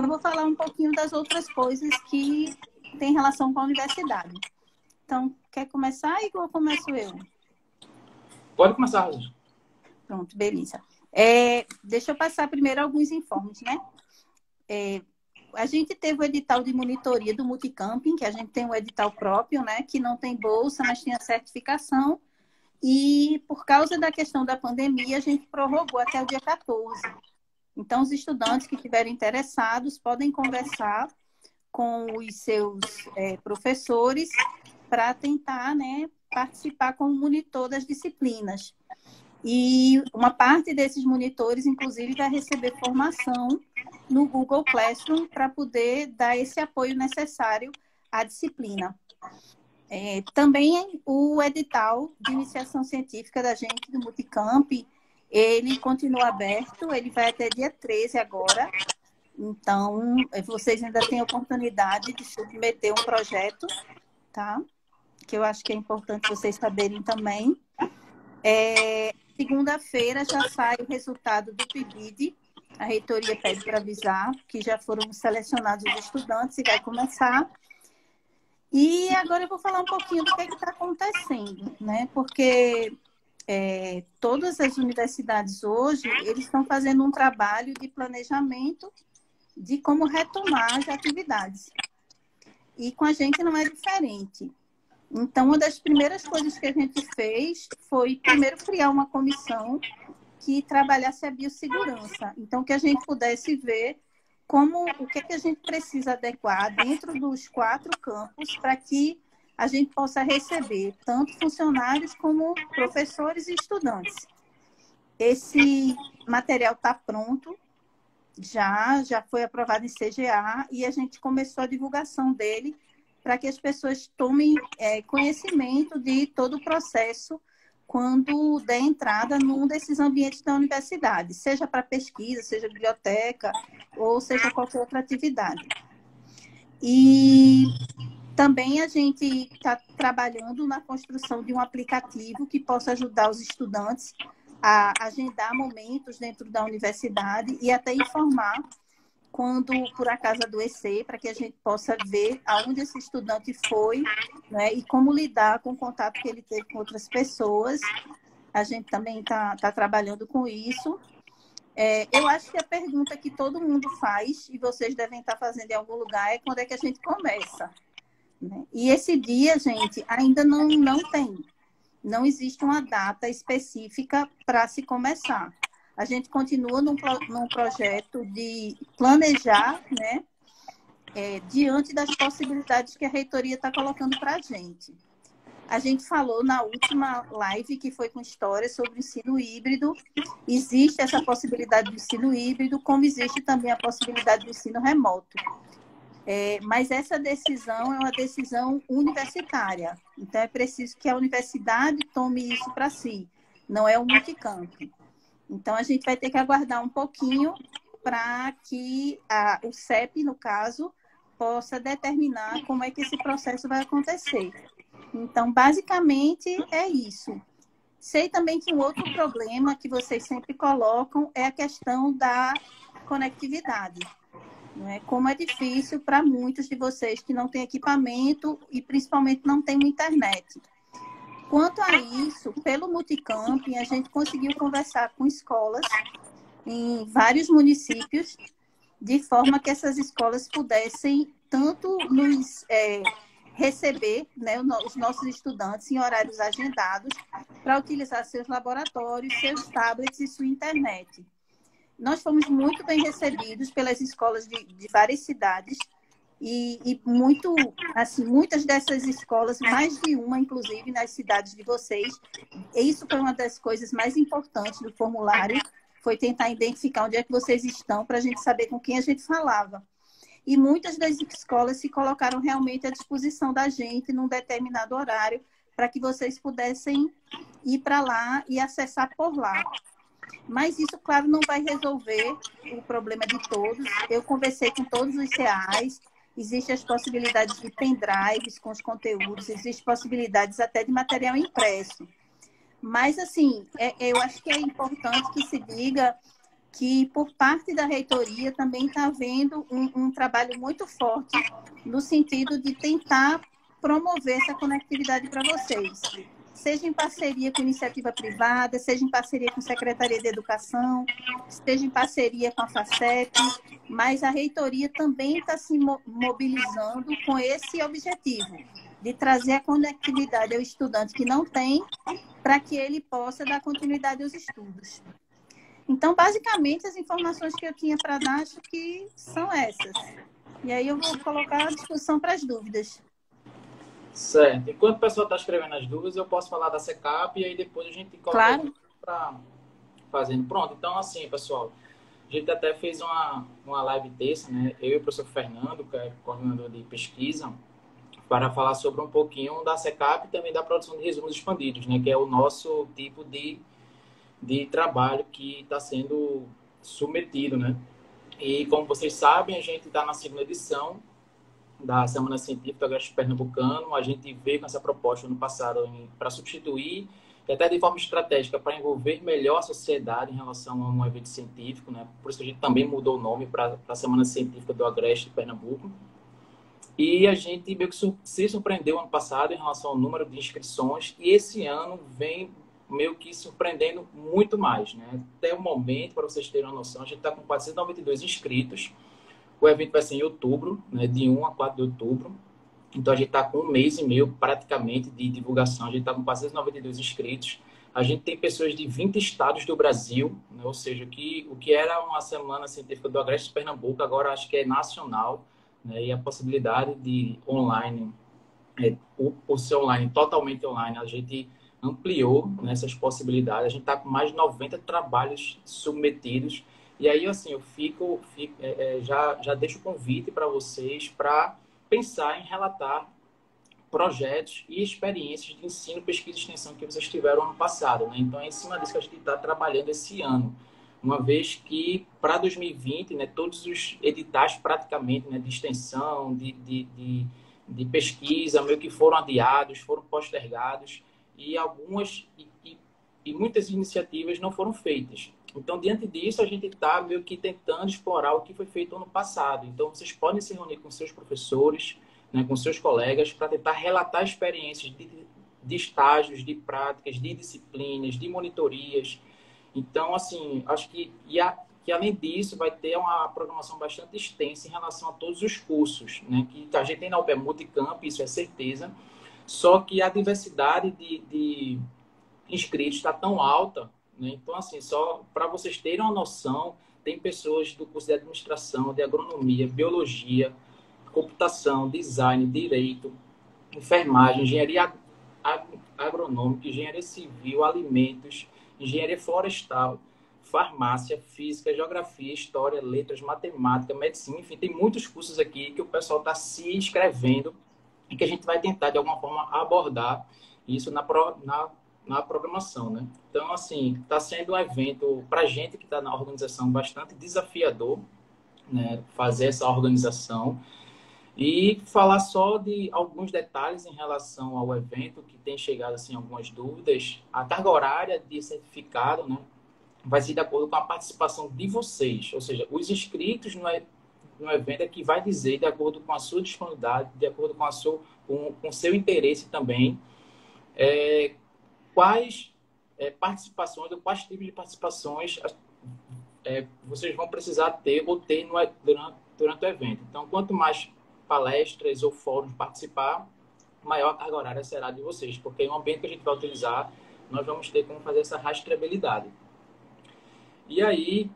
eu vou falar um pouquinho das outras coisas que têm relação com a universidade. Então, quer começar, Igor, ou começo eu? Pode começar, Rosa. Pronto, beleza. Deixa eu passar primeiro alguns informes, né? A gente teve o edital de monitoria do Multicamping, que a gente tem um edital próprio, né? Que não tem bolsa, mas tem a certificação. E, por causa da questão da pandemia, a gente prorrogou até o dia 14. Então, os estudantes que estiverem interessados podem conversar com os seus professores para tentar, né, participar como monitor das disciplinas. E uma parte desses monitores, inclusive, vai receber formação no Google Classroom para poder dar esse apoio necessário à disciplina. Também o edital de iniciação científica da gente, do Multicamp, ele continua aberto, ele vai até dia 13 agora. Então, vocês ainda têm a oportunidade de submeter um projeto, tá? Que eu acho que é importante vocês saberem também. Segunda-feira já sai o resultado do PIBID. A reitoria pede para avisar que já foram selecionados os estudantes e vai começar. E agora eu vou falar um pouquinho do que está acontecendo, né? Porque todas as universidades hoje, eles estão fazendo um trabalho de planejamento de como retomar as atividades. E com a gente não é diferente. Então, uma das primeiras coisas que a gente fez foi, primeiro, criar uma comissão que trabalhasse a biossegurança. Então, que a gente pudesse ver o que a gente precisa adequar dentro dos 4 campos para que a gente possa receber tanto funcionários como professores e estudantes. Esse material está pronto, já foi aprovado em CGA e a gente começou a divulgação dele para que as pessoas tomem conhecimento de todo o processo quando der entrada num desses ambientes da universidade, seja para pesquisa, seja biblioteca, ou seja qualquer outra atividade. E também a gente está trabalhando na construção de um aplicativo que possa ajudar os estudantes a agendar momentos dentro da universidade e até informar quando por acaso adoecer, para que a gente possa ver aonde esse estudante foi, né, e como lidar com o contato que ele teve com outras pessoas. A gente também está trabalhando com isso. Eu acho que a pergunta que todo mundo faz, e vocês devem estar fazendo em algum lugar, é quando é que a gente começa, né? E esse dia, gente, ainda não tem. Não existe uma data específica para se começar. A gente continua num projeto de planejar, né, diante das possibilidades que a reitoria está colocando para a gente. A gente falou na última live, que foi com história sobre o ensino híbrido. Existe essa possibilidade do ensino híbrido, como existe também a possibilidade do ensino remoto. Mas essa decisão é uma decisão universitária. Então, é preciso que a universidade tome isso para si. Não é o Multicamp. Então, a gente vai ter que aguardar um pouquinho para que o CEP, no caso, possa determinar como é que esse processo vai acontecer. Então, basicamente, é isso. Sei também que um outro problema que vocês sempre colocam é a questão da conectividade. Não é? Como é difícil para muitos de vocês que não têm equipamento e, principalmente, não têm internet. Quanto a isso, pelo Multicamping, a gente conseguiu conversar com escolas em vários municípios, de forma que essas escolas pudessem tanto nos receber, né, os nossos estudantes em horários agendados para utilizar seus laboratórios, seus tablets e sua internet. Nós fomos muito bem recebidos pelas escolas de várias cidades e muitas dessas escolas, mais de uma, inclusive, nas cidades de vocês. Isso foi uma das coisas mais importantes do formulário, foi tentar identificar onde é que vocês estão para a gente saber com quem a gente falava. E muitas das escolas se colocaram realmente à disposição da gente num determinado horário para que vocês pudessem ir para lá e acessar por lá. Mas isso, claro, não vai resolver o problema de todos. Eu conversei com todos os CAs, existem as possibilidades de pendrives com os conteúdos, existem possibilidades até de material impresso. Mas, assim, eu acho que é importante que se diga que, por parte da reitoria, também está havendo um trabalho muito forte no sentido de tentar promover essa conectividade para vocês, seja em parceria com iniciativa privada, seja em parceria com a Secretaria de Educação, seja em parceria com a FACEP, mas a reitoria também está se mobilizando com esse objetivo, de trazer a conectividade ao estudante que não tem, para que ele possa dar continuidade aos estudos. Então, basicamente, as informações que eu tinha para dar, acho que são essas. E aí eu vou colocar a discussão para as dúvidas. Certo. Enquanto o pessoal está escrevendo as dúvidas, eu posso falar da SECAP e aí depois a gente coloca para fazendo. Pronto. Então, assim, pessoal, a gente até fez uma live terça, né? Eu e o professor Fernando, que é coordenador de pesquisa, para falar sobre um pouquinho da SECAP e também da produção de resumos expandidos, né? Que é o nosso tipo de trabalho que está sendo submetido, né? E como vocês sabem, a gente está na segunda edição da Semana Científica do Agreste Pernambucano. A gente veio com essa proposta no passado para substituir, e até de forma estratégica, para envolver melhor a sociedade em relação a um evento científico, né? Por isso que a gente também mudou o nome para a Semana Científica do Agreste Pernambuco. E a gente meio que se surpreendeu ano passado em relação ao número de inscrições, e esse ano vem meio que surpreendendo muito mais, né? Até o momento, para vocês terem uma noção, a gente está com 492 inscritos. O evento vai ser em outubro, né? De 1 a 4 de outubro. Então, a gente está com 1 mês e meio, praticamente, de divulgação. A gente está com 492 inscritos. A gente tem pessoas de 20 estados do Brasil, né? Ou seja, o que era uma Semana Científica do Agreste Pernambuco, agora acho que é nacional, né? E a possibilidade de online, por ser online, totalmente online, a gente ampliou nessas possibilidades. A gente está com mais de 90 trabalhos submetidos. E aí, assim, eu já deixo o convite para vocês para pensar em relatar projetos e experiências de ensino, pesquisa e extensão que vocês tiveram ano passado, né? Então, é em cima disso que a gente está trabalhando esse ano. Uma vez que, para 2020, né, todos os editais, praticamente, né, de extensão, de pesquisa, meio que foram adiados, foram postergados, e muitas iniciativas não foram feitas. Então, diante disso, a gente está meio que tentando explorar o que foi feito ano passado. Então, vocês podem se reunir com seus professores, né, com seus colegas, para tentar relatar experiências de estágios, de práticas, de disciplinas, de monitorias. Então, assim, acho que além disso, vai ter uma programação bastante extensa em relação a todos os cursos, né, que a gente tem na UPE Multicamp, isso é certeza. Só que a diversidade de inscritos está tão alta, né? Então, assim, só para vocês terem uma noção, tem pessoas do curso de administração, de agronomia, biologia, computação, design, direito, enfermagem, engenharia agronômica, engenharia civil, alimentos, engenharia florestal, farmácia, física, geografia, história, letras, matemática, medicina, enfim, tem muitos cursos aqui que o pessoal está se inscrevendo e que a gente vai tentar, de alguma forma, abordar isso na programação, né? Então, assim, está sendo um evento, para a gente que está na organização, bastante desafiador, né? Fazer essa organização e falar só de alguns detalhes em relação ao evento, que tem chegado, assim, algumas dúvidas. A carga horária de certificado, né, vai ser de acordo com a participação de vocês, ou seja, os inscritos no evento é que vai dizer, de acordo com a sua disponibilidade, de acordo com o seu interesse também, quais participações ou quais tipos de participações vocês vão precisar ter ou ter durante o evento. Então, quanto mais palestras ou fóruns participar, maior a carga horária será de vocês, porque no ambiente que a gente vai utilizar, nós vamos ter como fazer essa rastreabilidade. E aí,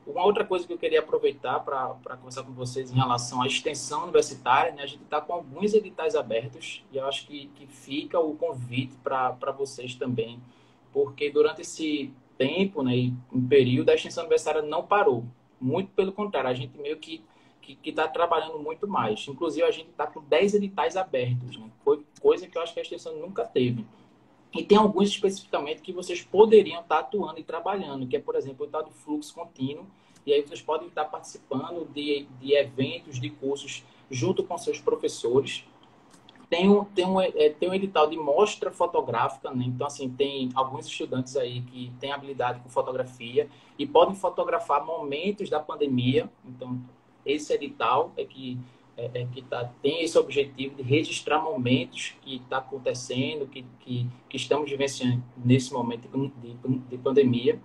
uma outra coisa que eu queria aproveitar para conversar com vocês em relação à extensão universitária, né? A gente está com alguns editais abertos e eu acho que fica o convite para vocês também, porque durante esse tempo, né, e um período, a extensão universitária não parou. Muito pelo contrário, a gente meio que está trabalhando muito mais. Inclusive, a gente está com 10 editais abertos, né? Coisa que eu acho que a extensão nunca teve. E tem alguns especificamente que vocês poderiam estar atuando e trabalhando, que é, por exemplo, o tal de fluxo contínuo. E aí vocês podem estar participando de eventos, de cursos, junto com seus professores. tem um edital de mostra fotográfica, né? Então, assim, tem alguns estudantes aí que têm habilidade com fotografia e podem fotografar momentos da pandemia. Então, esse edital tem esse objetivo de registrar momentos que está acontecendo, que estamos vivenciando nesse momento de pandemia.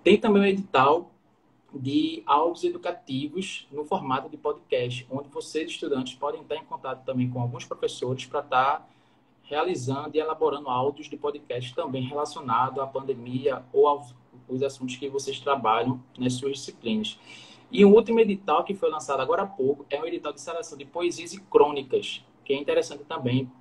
Tem também um edital de áudios educativos no formato de podcast, onde vocês, estudantes, podem estar em contato também com alguns professores para estar realizando e elaborando áudios de podcast também relacionado à pandemia ou aos assuntos que vocês trabalham nas suas disciplinas. E o último edital que foi lançado agora há pouco é um edital de seleção de poesias e crônicas, que é interessante também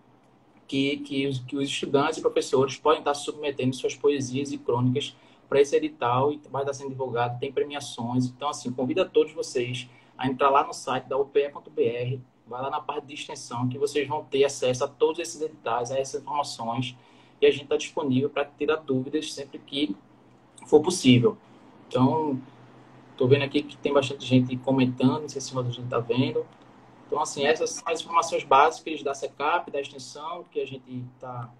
que os estudantes e professores podem estar submetendo suas poesias e crônicas para esse edital e vai estar sendo divulgado, tem premiações. Então, assim, convido a todos vocês a entrar lá no site da upe.br, vai lá na parte de extensão, que vocês vão ter acesso a todos esses editais, a essas informações, e a gente está disponível para tirar dúvidas sempre que for possível. Então, estou vendo aqui que tem bastante gente comentando, não sei se a gente está vendo. Então, assim, essas são as informações básicas da SECAP, da extensão, que a gente está...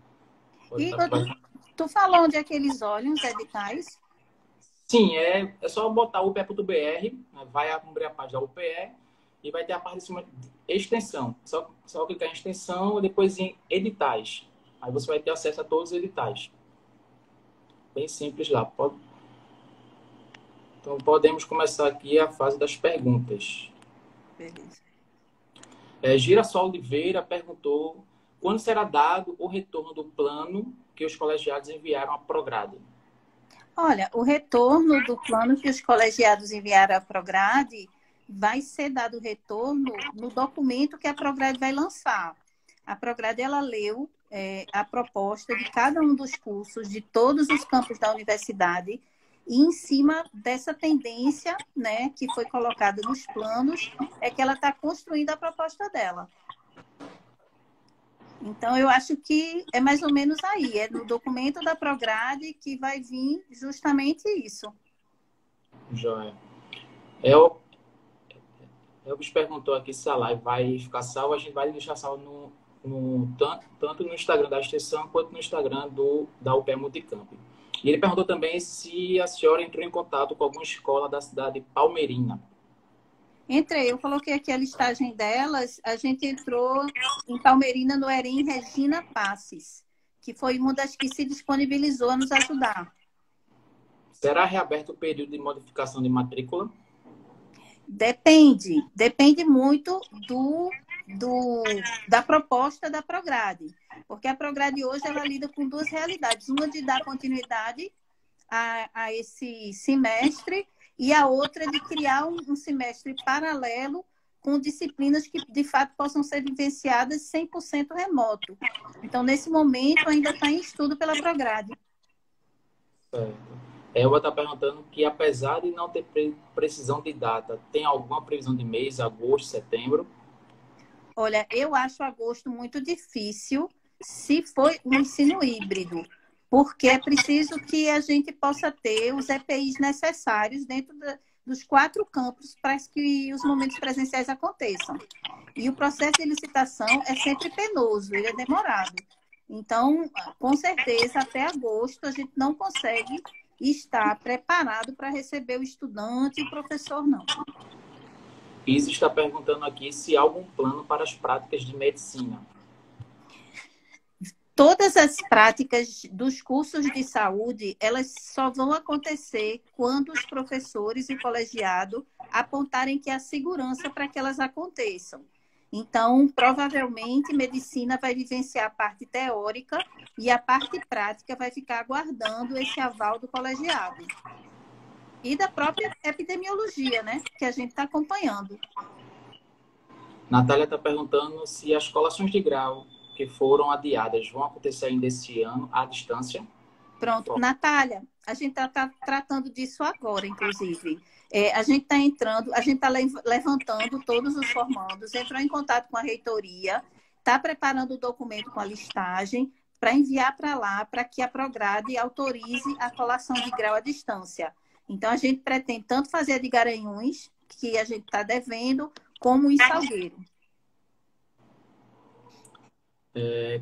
Tu falou onde é que eles olham os editais? Sim, é só botar upe.br, né, vai abrir a página da UPE e vai ter a parte de cima de extensão. Só clicar em extensão e depois em editais. Aí você vai ter acesso a todos os editais. Bem simples lá. Então, podemos começar aqui a fase das perguntas. Beleza. Girassol Oliveira perguntou quando será dado o retorno do plano que os colegiados enviaram à Prograde? Olha, o retorno do plano que os colegiados enviaram à Prograde vai ser dado retorno no documento que a Prograde vai lançar. A Prograde, ela leu a proposta de cada um dos cursos de todos os campos da universidade e em cima dessa tendência, né, que foi colocada nos planos, é que ela está construindo a proposta dela. Então, eu acho que é mais ou menos aí. É no documento da Prograde que vai vir justamente isso. Joia. Elvis perguntou aqui se a live vai ficar salva. A gente vai deixar salvo tanto no Instagram da extensão quanto no Instagram da UPE Multicamp. E ele perguntou também se a senhora entrou em contato com alguma escola da cidade de Palmeirina. Entrei, eu coloquei aqui a listagem delas. A gente entrou em Palmeirina no EREM Regina Passes, que foi uma das que se disponibilizou a nos ajudar. Será reaberto o período de modificação de matrícula? Depende muito da proposta da Prograde, porque a Prograde hoje ela lida com duas realidades, uma de dar continuidade a esse semestre e a outra de criar um semestre paralelo com disciplinas que de fato possam ser vivenciadas 100% remoto. Então, nesse momento, ainda está em estudo pela Prograde. Certo. Elba está perguntando que, apesar de não ter precisão de data, tem alguma previsão de mês, agosto, setembro? Olha, eu acho agosto muito difícil se for um ensino híbrido, porque é preciso que a gente possa ter os EPIs necessários dentro dos 4 campos para que os momentos presenciais aconteçam. E o processo de licitação é sempre penoso, ele é demorado. Então, com certeza, até agosto a gente não consegue estar preparado para receber o estudante e o professor, não. Isa está perguntando aqui se há algum plano para as práticas de medicina. Todas as práticas dos cursos de saúde, elas só vão acontecer quando os professores e o colegiado apontarem que há segurança para que elas aconteçam. Então, provavelmente, medicina vai vivenciar a parte teórica e a parte prática vai ficar aguardando esse aval do colegiado. E da própria epidemiologia, né? Que a gente está acompanhando. Natália está perguntando se as colações de grau que foram adiadas vão acontecer ainda esse ano, à distância. Pronto. Natália, a gente está tratando disso agora, inclusive. A gente está levantando todos os formandos, entrou em contato com a reitoria, está preparando o documento com a listagem para enviar para lá, para que a Prograde autorize a colação de grau à distância. Então, a gente pretende tanto fazer a de Garanhuns, que a gente está devendo, como em Salgueiro.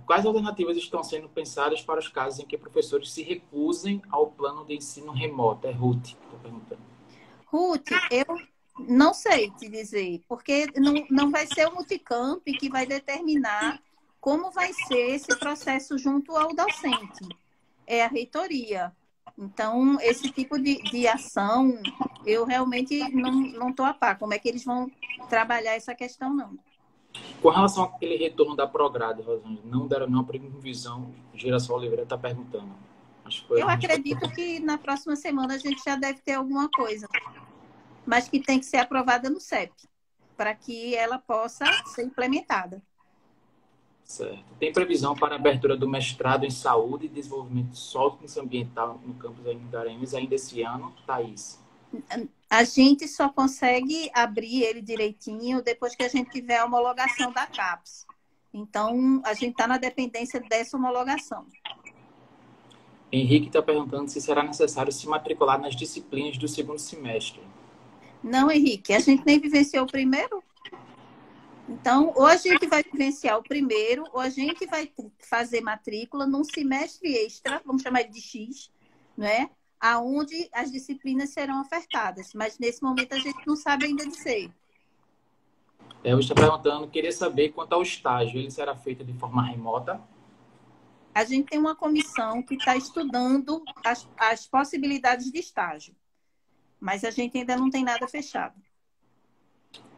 Quais alternativas estão sendo pensadas para os casos em que professores se recusem ao plano de ensino remoto? É Ruth, estou perguntando. Ruth, eu não sei te dizer, porque não vai ser o Multicamp que vai determinar como vai ser esse processo junto ao docente. É a reitoria. Então, esse tipo de ação, eu realmente não estou a par. Como é que eles vão trabalhar essa questão, não. Com relação àquele retorno da Prograde, Rosângela, não deram nenhuma previsão, Girassol Oliveira está perguntando. Eu acredito que na próxima semana a gente já deve ter alguma coisa, mas que tem que ser aprovada no CEP, para que ela possa ser implementada. Certo. Tem previsão para a abertura do mestrado em Saúde e Desenvolvimento Socioambiental no campus em Garanhuns ainda esse ano, Thaís? A gente só consegue abrir ele direitinho depois que a gente tiver a homologação da CAPES. Então, a gente está na dependência dessa homologação. Henrique está perguntando se será necessário se matricular nas disciplinas do segundo semestre. Não, Henrique, a gente nem vivenciou o primeiro. Então, ou a gente vai vivenciar o primeiro, ou a gente vai fazer matrícula num semestre extra, vamos chamar de X, não é? Aonde as disciplinas serão ofertadas. Mas, nesse momento, a gente não sabe ainda dizer. Eu estou perguntando, queria saber quanto ao estágio. Ele será feito de forma remota? A gente tem uma comissão que está estudando as possibilidades de estágio. Mas a gente ainda não tem nada fechado.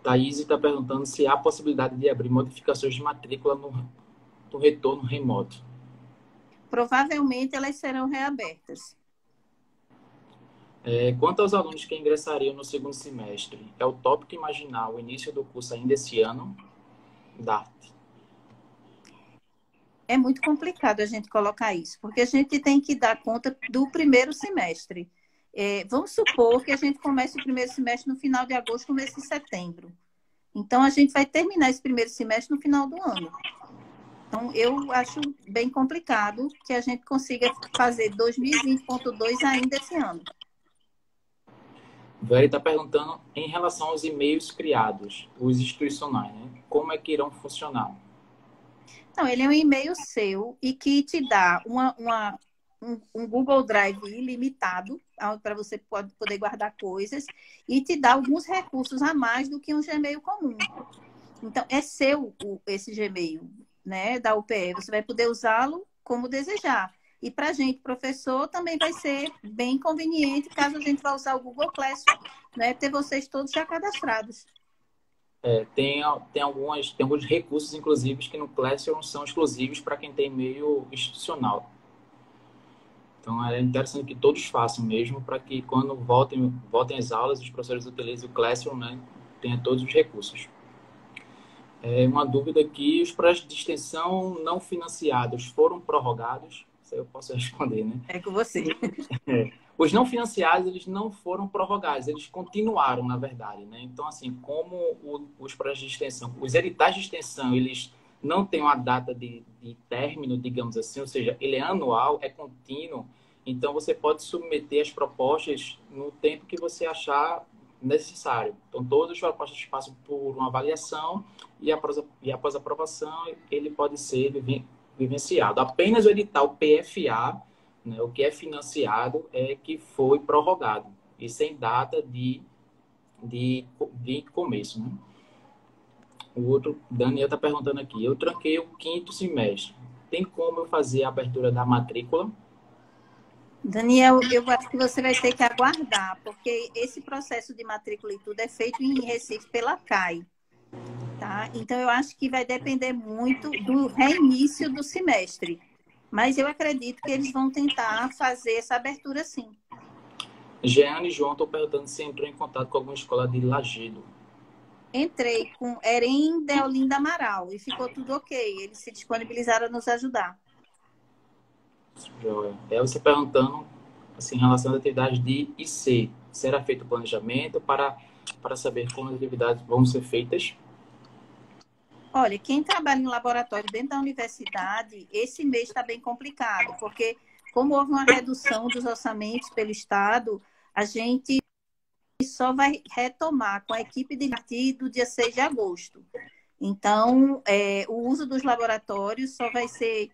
Thaís está perguntando se há possibilidade de abrir modificações de matrícula no retorno remoto. Provavelmente elas serão reabertas. Quanto aos alunos que ingressariam no segundo semestre, é utópico imaginar o início do curso ainda esse ano? Dart. É muito complicado a gente colocar isso, porque a gente tem que dar conta do primeiro semestre. Vamos supor que a gente comece o primeiro semestre no final de agosto, começo de setembro. Então, a gente vai terminar esse primeiro semestre no final do ano. Então, eu acho bem complicado que a gente consiga fazer 2020.2 ainda esse ano. Vera está perguntando em relação aos e-mails criados, os institucionais, né? Como é que irão funcionar? Não, ele é um e-mail seu e que te dá um Google Drive ilimitado, para você poder guardar coisas, e te dá alguns recursos a mais do que um Gmail comum. Então, é seu esse Gmail, né, da UPE. Você vai poder usá-lo como desejar. E para a gente, professor, também vai ser bem conveniente, caso a gente vá usar o Google Classroom, né, ter vocês todos já cadastrados. Tem alguns recursos, inclusive, que no Classroom são exclusivos para quem tem e-mail institucional. Então, é interessante que todos façam mesmo, para que quando voltem às aulas, os professores utilizem o Classroom, né, tenha todos os recursos. Uma dúvida aqui, os projetos de extensão não financiados foram prorrogados? Isso aí eu posso responder, né? É com você. Os não financiados, eles não foram prorrogados, eles continuaram, na verdade, né? Então, assim, como os projetos de extensão, os editais de extensão, eles não têm uma data de término, digamos assim, ou seja, ele é anual, é contínuo, então você pode submeter as propostas no tempo que você achar necessário. Então, todas as propostas passam por uma avaliação e após a aprovação, ele pode ser vivenciado. Apenas o edital PFA, né, o que é financiado, é que foi prorrogado, e sem data de começo, né? O outro, Daniel está perguntando aqui, eu tranquei o 5º semestre, tem como eu fazer a abertura da matrícula? Daniel, eu acho que você vai ter que aguardar, porque esse processo de matrícula e tudo é feito em Recife pela CAI, tá? Então, eu acho que vai depender muito do reinício do semestre. Mas eu acredito que eles vão tentar fazer essa abertura sim. Jeane e João estão perguntando se entrou em contato com alguma escola de Lajedo. Entrei com Erem Deolinda Amaral e ficou tudo ok. Eles se disponibilizaram a nos ajudar. Você perguntando assim, em relação às atividades de IC. Será feito o planejamento para saber como as atividades vão ser feitas? Olha, quem trabalha em laboratório dentro da universidade, esse mês está bem complicado, porque como houve uma redução dos orçamentos pelo Estado, a gente só vai retomar com a equipe de partir do dia 6 de agosto. Então, o uso dos laboratórios só vai ser...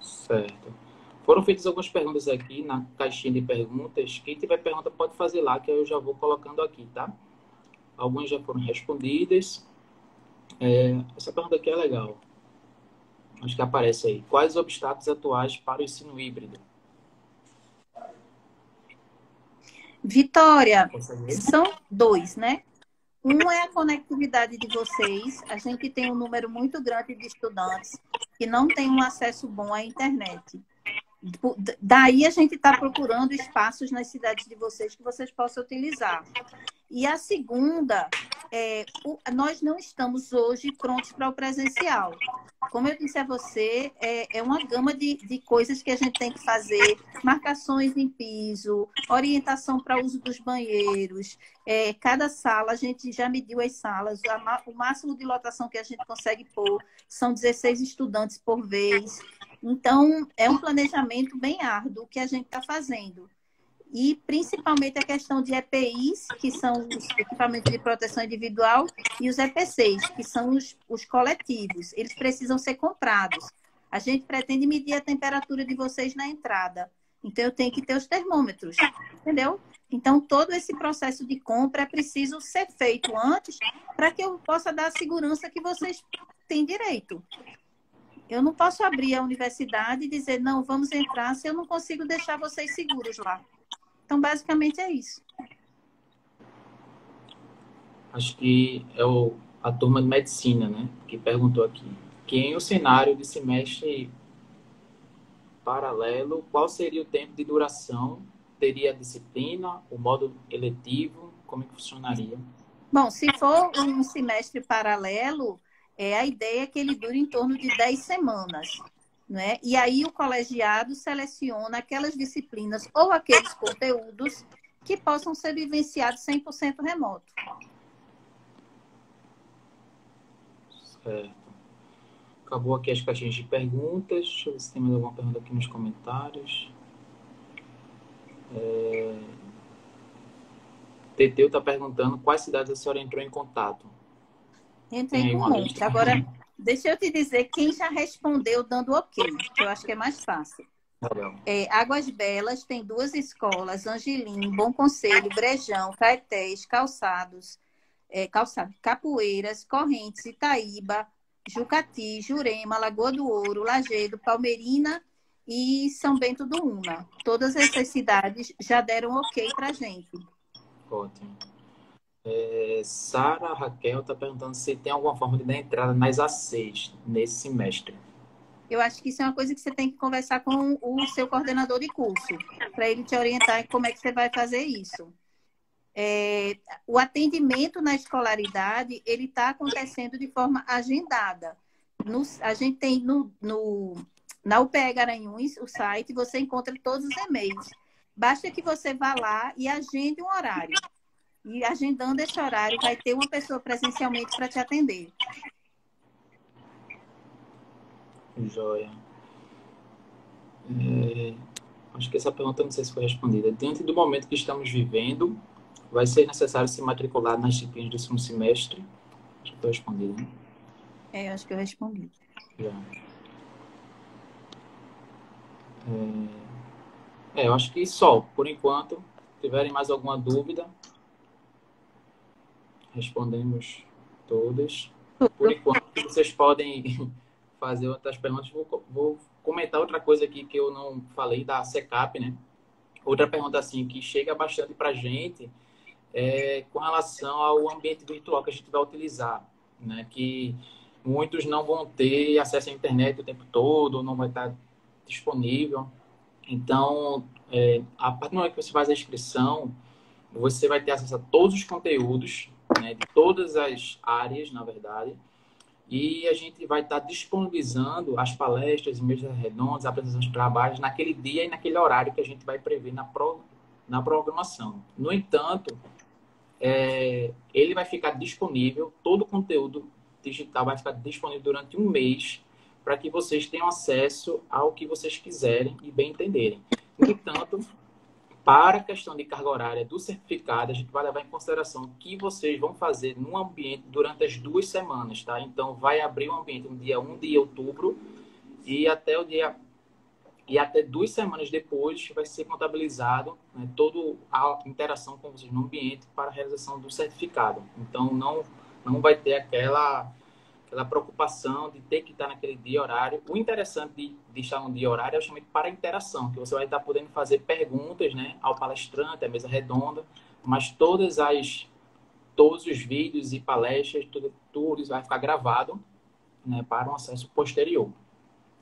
Certo. Foram feitas algumas perguntas aqui na caixinha de perguntas. Quem tiver pergunta pode fazer lá, que eu já vou colocando aqui, tá? Algumas já foram respondidas. Essa pergunta aqui é legal. Acho que aparece aí. Quais os obstáculos atuais para o ensino híbrido? Vitória, são 2, né? Um é a conectividade de vocês. A gente tem um número muito grande de estudantes que não tem um acesso bom à internet. Daí a gente está procurando espaços nas cidades de vocês que vocês possam utilizar. E a segunda, nós não estamos hoje prontos para o presencial. Como eu disse a você, é uma gama de coisas que a gente tem que fazer, marcações em piso, orientação para o uso dos banheiros. Cada sala, a gente já mediu as salas, o máximo de lotação que a gente consegue pôr são 16 estudantes por vez. Então, é um planejamento bem árduo que a gente está fazendo. E, principalmente, a questão de EPIs, que são os equipamentos de proteção individual, e os EPCs, que são os coletivos. Eles precisam ser comprados. A gente pretende medir a temperatura de vocês na entrada. Então, eu tenho que ter os termômetros, entendeu? Então, todo esse processo de compra é preciso ser feito antes para que eu possa dar a segurança que vocês têm direito. Eu não posso abrir a universidade e dizer, não, vamos entrar, se eu não consigo deixar vocês seguros lá. Então, basicamente, é isso. Acho que é a turma de medicina, né? Que perguntou aqui. Que em um cenário de semestre paralelo, qual seria o tempo de duração? Teria a disciplina, o módulo eletivo? Como é que funcionaria? Bom, se for um semestre paralelo, a ideia é que ele dure em torno de 10 semanas. Né? E aí o colegiado seleciona aquelas disciplinas ou aqueles conteúdos que possam ser vivenciados 100% remoto. Certo. Acabou aqui as caixinhas de perguntas. Deixa eu ver se tem mais alguma pergunta aqui nos comentários. Teteu está perguntando quais cidades a senhora entrou em contato. Entrei com um monte. Agora, deixa eu te dizer quem já respondeu dando ok, que eu acho que é mais fácil. Águas Belas tem 2 escolas, Angelim, Bom Conselho, Brejão, Caetés, Capoeiras, Correntes, Itaíba, Jucati, Jurema, Lagoa do Ouro, Lajedo, Palmeirina e São Bento do Una. Todas essas cidades já deram ok para a gente. Ótimo. Sara Raquel está perguntando se tem alguma forma de dar entrada nas A6 nesse semestre. Eu acho que isso é uma coisa que você tem que conversar com o seu coordenador de curso, para ele te orientar em como é que você vai fazer isso. O atendimento na escolaridade, ele está acontecendo de forma agendada. A gente tem na UPE Garanhuns, o site, você encontra todos os e-mails. Basta que você vá lá e agende um horário. E agendando esse horário, vai ter uma pessoa presencialmente para te atender. Joia. Acho que essa pergunta não sei se foi respondida. Diante do momento que estamos vivendo, vai ser necessário se matricular nas disciplinas do segundo semestre? Acho que foi respondido, né? Eu acho que eu respondi. Já. Eu acho que só, por enquanto. Se tiverem mais alguma dúvida, respondemos todas. Por enquanto, vocês podem fazer outras perguntas. Vou comentar outra coisa aqui que eu não falei da SECAP, né? Outra pergunta assim que chega bastante para a gente é com relação ao ambiente virtual que a gente vai utilizar, né? Que muitos não vão ter acesso à internet o tempo todo, não vai estar disponível. Então, a partir do momento que você faz a inscrição, você vai ter acesso a todos os conteúdos, né, de todas as áreas, na verdade, e a gente vai estar disponibilizando as palestras, mesas redondas, apresentações de trabalhos naquele dia e naquele horário que a gente vai prever na programação. No entanto, ele vai ficar disponível, todo o conteúdo digital vai ficar disponível durante um mês para que vocês tenham acesso ao que vocês quiserem e bem entenderem. No entanto, Para a questão de carga horária do certificado, a gente vai levar em consideração o que vocês vão fazer no ambiente durante as 2 semanas, tá? Então, vai abrir o ambiente no dia 1 de outubro e até 2 semanas depois vai ser contabilizado, né, toda a interação com vocês no ambiente para a realização do certificado. Então, não vai ter aquela preocupação de ter que estar naquele dia horário. O interessante de estar no dia horário é justamente para a interação, que você vai estar podendo fazer perguntas, né, ao palestrante, à mesa redonda, mas todos os vídeos e palestras, tudo isso vai ficar gravado, né, para um acesso posterior,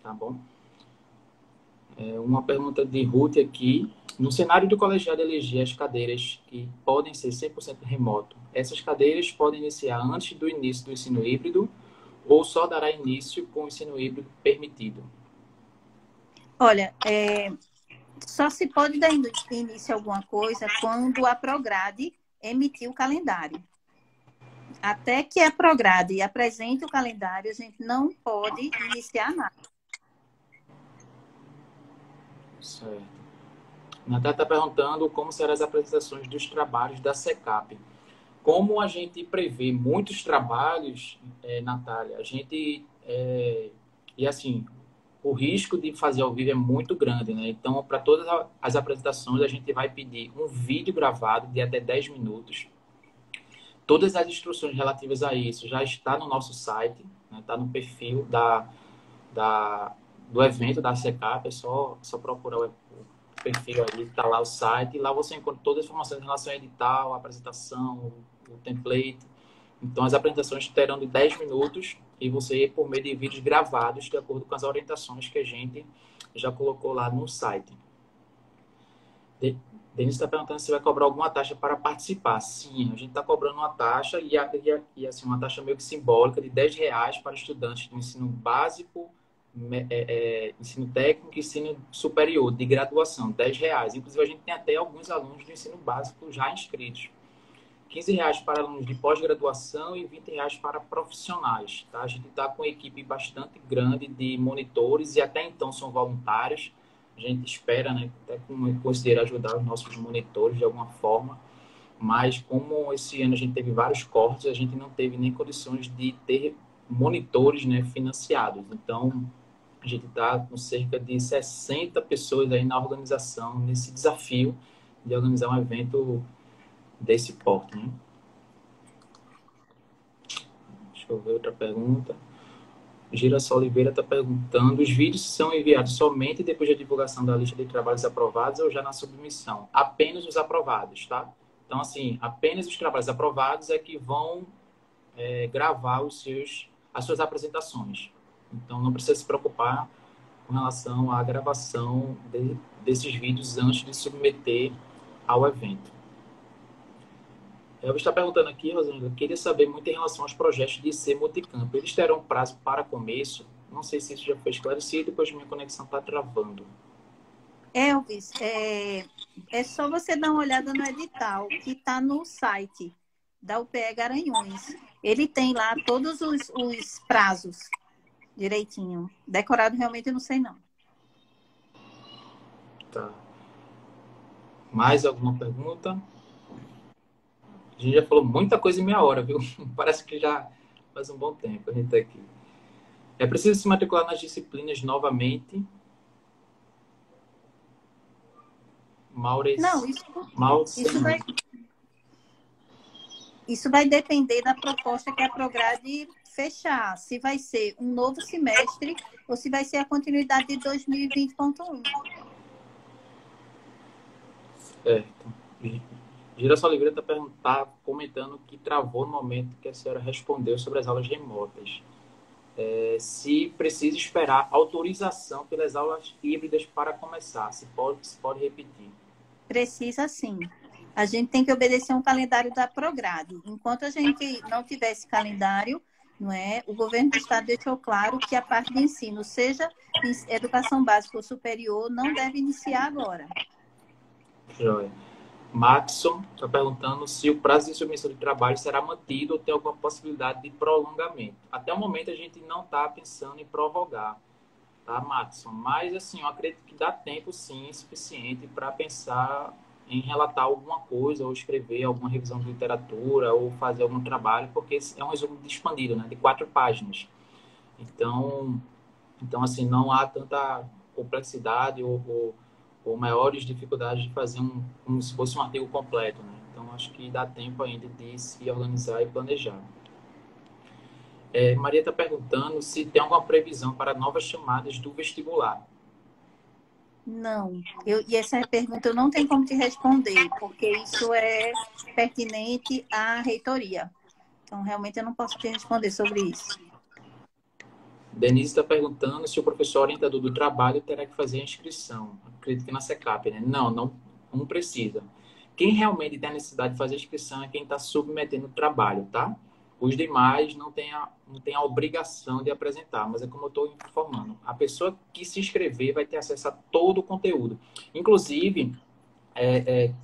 tá bom? Uma pergunta de Ruth aqui. No cenário do colegiado eleger as cadeiras que podem ser 100% remoto, essas cadeiras podem iniciar antes do início do ensino híbrido ou só dará início com o ensino híbrido permitido? Olha, só se pode dar início a alguma coisa quando a Prograde emitir o calendário. Até que a Prograde apresente o calendário, a gente não pode iniciar nada. Certo. Natália está perguntando como serão as apresentações dos trabalhos da SECAP. Como a gente prevê muitos trabalhos, Natália, a gente... e assim, o risco de fazer ao vivo é muito grande, né? Então, para todas as apresentações, a gente vai pedir um vídeo gravado de até 10 minutos. Todas as instruções relativas a isso já está no nosso site, né? Está no perfil do evento da SECAP, é só procurar o perfil ali, está lá o site, e lá você encontra todas as informações em relação ao edital, a apresentação, o template. Então, as apresentações terão de 10 minutos e você, por meio de vídeos gravados, de acordo com as orientações que a gente já colocou lá no site. Denise está perguntando se vai cobrar alguma taxa para participar. Sim, a gente está cobrando uma taxa e assim, uma taxa meio que simbólica de R$ 10 para estudantes do ensino básico, ensino técnico e ensino superior, de graduação, R$ 10. Inclusive, a gente tem até alguns alunos do ensino básico já inscritos. R$ 15 para alunos de pós-graduação e R$ 20 para profissionais. Tá? A gente está com uma equipe bastante grande de monitores e até então são voluntários. A gente espera, né, até considerar ajudar os nossos monitores de alguma forma, mas como esse ano a gente teve vários cortes, a gente não teve nem condições de ter monitores, né, financiados. Então, a gente está com cerca de 60 pessoas aí na organização, nesse desafio de organizar um evento desse porte, né? Deixa eu ver outra pergunta. Girassol Oliveira está perguntando: os vídeos são enviados somente depois da divulgação da lista de trabalhos aprovados ou já na submissão? Apenas os aprovados, tá? Então, assim, apenas os trabalhos aprovados é que vão gravar as suas apresentações. Então, não precisa se preocupar com relação à gravação desses vídeos antes de submeter ao evento. Eu estou perguntando aqui, Rosângela, queria saber muito em relação aos projetos de IC Multicampo. Eles terão prazo para começo? Não sei se isso já foi esclarecido, pois minha conexão está travando. Elvis, é só você dar uma olhada no edital que está no site da UPE Garanhuns. Ele tem lá todos os prazos direitinho. Decorado realmente eu não sei não. Tá. Mais alguma pergunta? A gente já falou muita coisa em meia hora, viu? Parece que já faz um bom tempo a gente está aqui. É preciso se matricular nas disciplinas novamente? Maurício? Não, isso vai depender da proposta que a Prograde fechar. Se vai ser um novo semestre ou se vai ser a continuidade de 2020.1. Certo. Girassol Oliveira está comentando que travou no momento que a senhora respondeu sobre as aulas remotas. Se precisa esperar autorização pelas aulas híbridas para começar. Se pode repetir. Precisa sim. A gente tem que obedecer um calendário da Prograde. Enquanto a gente não tiver esse calendário, não é? O governo do estado deixou claro que a parte de ensino, seja educação básica ou superior, não deve iniciar agora. Joia. Maxson está perguntando se o prazo de submissão de trabalho será mantido ou tem alguma possibilidade de prolongamento. Até o momento a gente não está pensando em prorrogar, tá, Maxson? Mas, assim, eu acredito que dá tempo, sim, suficiente para pensar em relatar alguma coisa, ou escrever alguma revisão de literatura, ou fazer algum trabalho, porque é um resumo expandido, né, de 4 páginas. Então, assim, não há tanta complexidade ou maiores dificuldades de fazer como se fosse um artigo completo, né? Então, acho que dá tempo ainda de se organizar e planejar. Maria está perguntando se tem alguma previsão para novas chamadas do vestibular. Não, e essa pergunta eu não tenho como te responder, porque isso é pertinente à reitoria. Então, realmente, eu não posso te responder sobre isso. Denise está perguntando se o professor orientador do trabalho terá que fazer a inscrição. Acredito que na SECAP, né? Não precisa. Quem realmente tem a necessidade de fazer a inscrição é quem está submetendo o trabalho, tá? Os demais não têm a obrigação de apresentar, mas é como eu estou informando. A pessoa que se inscrever vai ter acesso a todo o conteúdo. Inclusive,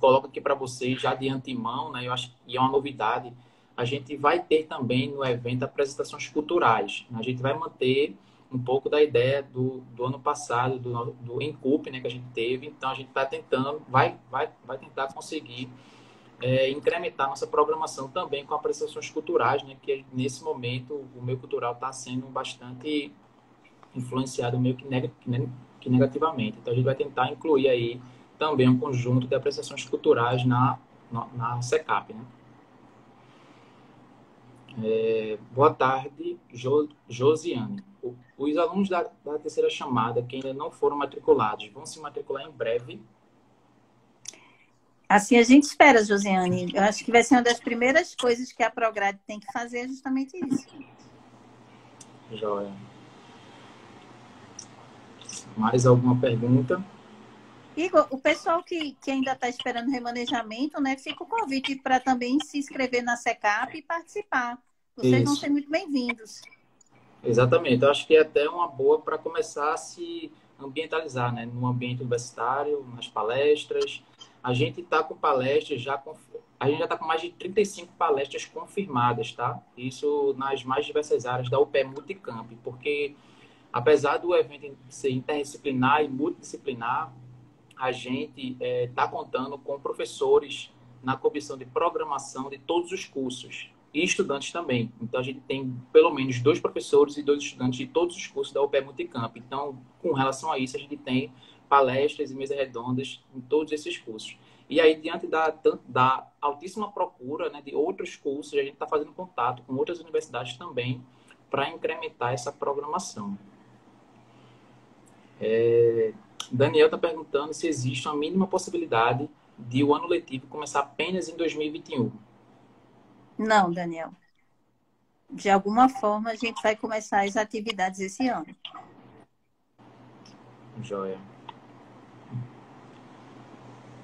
coloco aqui para vocês já de antemão, né? Eu acho que é uma novidade. A gente vai ter também no evento apresentações culturais. A gente vai manter um pouco da ideia do ano passado, do Encup, né, que a gente teve. Então, a gente está tentando, vai tentar conseguir incrementar nossa programação também com apresentações culturais, né, que nesse momento o meio cultural está sendo bastante influenciado meio que negativamente. Então, a gente vai tentar incluir aí também um conjunto de apreciações culturais na SECAP, né? Boa tarde, Josiane. Os alunos da terceira chamada que ainda não foram matriculados vão se matricular em breve? Assim a gente espera, Josiane. Eu acho que vai ser uma das primeiras coisas que a Prograde tem que fazer, é justamente isso. Joia. Mais alguma pergunta? Igor, o pessoal que ainda está esperando remanejamento, né, fica o convite para também se inscrever na SECAP e participar. Vocês vão ser muito bem-vindos. Exatamente. Eu acho que é até uma boa para começar a se ambientalizar, né? No ambiente universitário, nas palestras. A gente está com palestras a gente já está com mais de 35 palestras confirmadas, tá? Isso nas mais diversas áreas da UPE Multicamp, porque apesar do evento ser interdisciplinar e multidisciplinar, a gente está contando com professores na comissão de programação de todos os cursos e estudantes também. Então, a gente tem pelo menos 2 professores e 2 estudantes de todos os cursos da UPE Multicamp. Então, com relação a isso, a gente tem palestras e mesas redondas em todos esses cursos. E aí, diante da altíssima procura, né, de outros cursos, a gente está fazendo contato com outras universidades também para incrementar essa programação. Daniel está perguntando se existe uma mínima possibilidade de o ano letivo começar apenas em 2021. Não, Daniel. De alguma forma, a gente vai começar as atividades esse ano. Joia.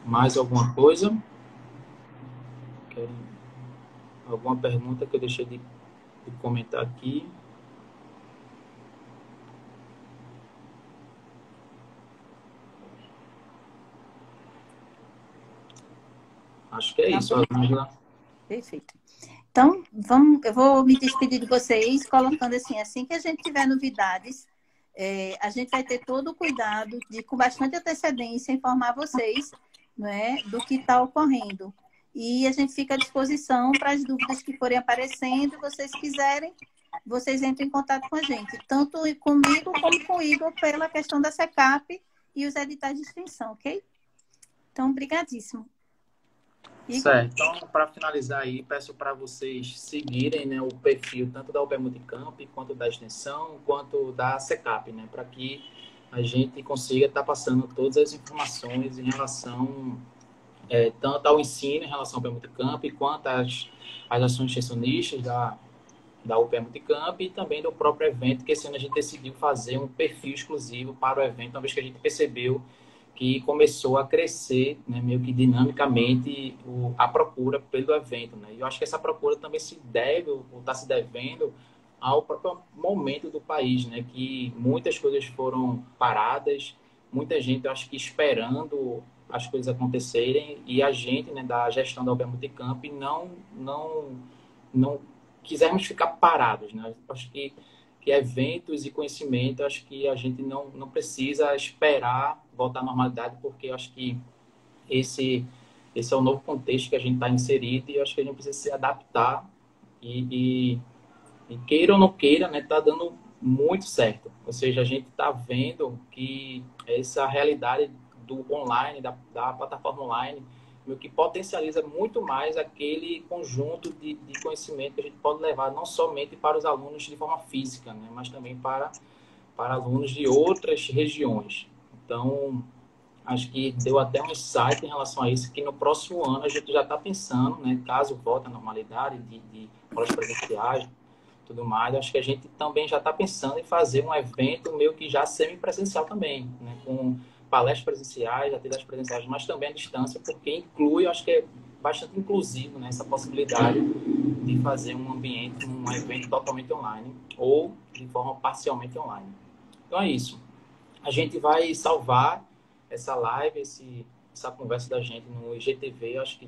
Mais alguma coisa? Alguma pergunta que eu deixei de comentar aqui? Acho que é isso, Angela. Perfeito. Então, eu vou me despedir de vocês colocando assim que a gente tiver novidades, a gente vai ter todo o cuidado de, com bastante antecedência, informar vocês, né, do que está ocorrendo. E a gente fica à disposição para as dúvidas que forem aparecendo, vocês quiserem, vocês entrem em contato com a gente, tanto comigo como com o Igor, pela questão da SECAP e os editais de extensão, ok? Então, obrigadíssimo. Certo. Então, para finalizar aí, peço para vocês seguirem, né, o perfil tanto da UPE Multicamp, quanto da extensão, quanto da SECAP, né, para que a gente consiga estar passando todas as informações em relação tanto ao ensino em relação ao UPE Multicamp, quanto às ações extensionistas da UPE Multicamp e também do próprio evento, que esse ano a gente decidiu fazer um perfil exclusivo para o evento, uma vez que a gente percebeu que começou a crescer, né, meio que dinamicamente a procura pelo evento, né? E eu acho que essa procura também se deve, ou está se devendo, ao próprio momento do país, né? Que muitas coisas foram paradas, muita gente, eu acho que esperando as coisas acontecerem, e a gente, né, da gestão da UPE Multicamp, não quisermos ficar parados, né? Eu acho que eventos e conhecimento, acho que a gente não precisa esperar voltar à normalidade, porque eu acho que esse é o novo contexto que a gente está inserido e eu acho que a gente precisa se adaptar e queira ou não queira, né, tá dando muito certo. Ou seja, a gente está vendo que essa realidade do online, da plataforma online, o que potencializa muito mais aquele conjunto de conhecimento que a gente pode levar não somente para os alunos de forma física, né, mas também para alunos de outras regiões. Então, acho que deu até um insight em relação a isso, que no próximo ano a gente já está pensando, né, caso volte à normalidade de aulas presenciais, tudo mais, acho que a gente também já está pensando em fazer um evento meio que já semi-presencial também, né, com palestras presenciais, atividades presenciais, mas também à distância, porque inclui, acho que é bastante inclusivo, né, essa possibilidade de fazer um ambiente, um evento totalmente online ou de forma parcialmente online. Então é isso. A gente vai salvar essa live, essa conversa da gente no IGTV, acho que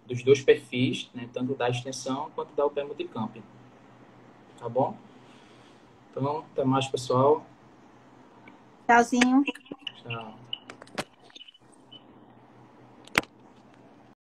dos dois perfis, né, tanto da extensão quanto da UPE Multicamp. Tá bom? Então, até mais, pessoal. Tchauzinho. Tchau.